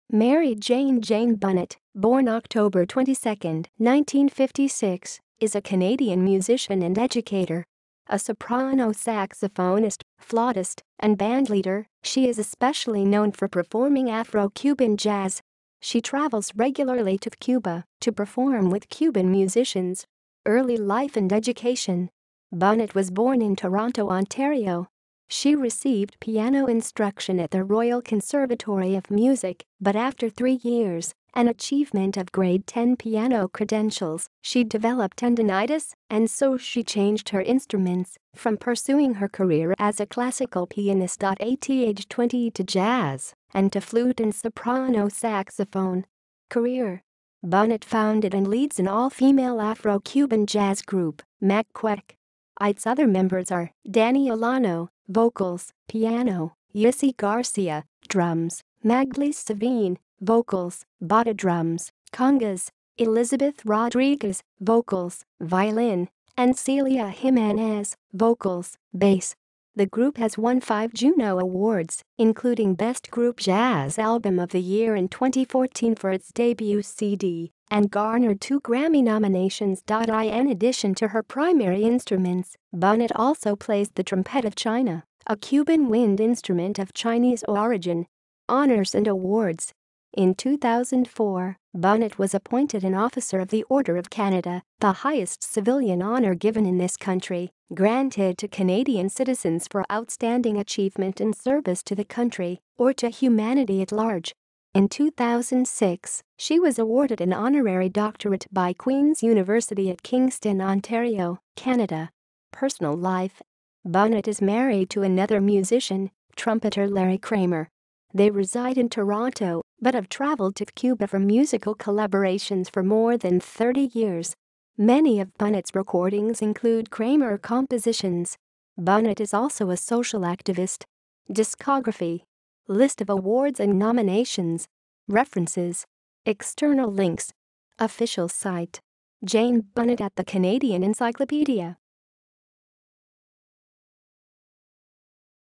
Mary Jane Bunnett, born October 22, 1956, is a Canadian musician and educator. A soprano, saxophonist, flautist, and bandleader, she is especially known for performing Afro-Cuban jazz. She travels regularly to Cuba to perform with Cuban musicians. Early life and education. Bunnett was born in Toronto, Ontario. She received piano instruction at the Royal Conservatory of Music, but after 3 years, an achievement of grade 10 piano credentials, she developed tendinitis, and so she changed her instruments from pursuing her career as a classical pianist at age 20 to jazz and to flute and soprano saxophone. Career. Bunnett founded and leads an all-female Afro-Cuban jazz group, McQuack. Its other members are Danny Olano, vocals, piano, Yissy Garcia, drums, Maglis Savine, vocals, bata drums, congas, Elizabeth Rodriguez, vocals, violin, and Celia Jimenez, vocals, bass. The group has won 5 Juno Awards, including Best Group Jazz Album of the Year in 2014 for its debut CD, and garnered 2 Grammy nominations. In addition to her primary instruments, Bunnett also plays the trumpet of China, a Cuban wind instrument of Chinese origin. Honors and awards. In 2004, Bunnett was appointed an Officer of the Order of Canada, the highest civilian honor given in this country, granted to Canadian citizens for outstanding achievement in service to the country or to humanity at large. In 2006, she was awarded an honorary doctorate by Queen's University at Kingston, Ontario, Canada. Personal life. Bunnett is married to another musician, trumpeter Larry Kramer. They reside in Toronto, but have traveled to Cuba for musical collaborations for more than 30 years. Many of Bunnett's recordings include Kramer compositions. Bunnett is also a social activist. Discography. List of awards and nominations. References. External links. Official site. Jane Bunnett at the Canadian Encyclopedia.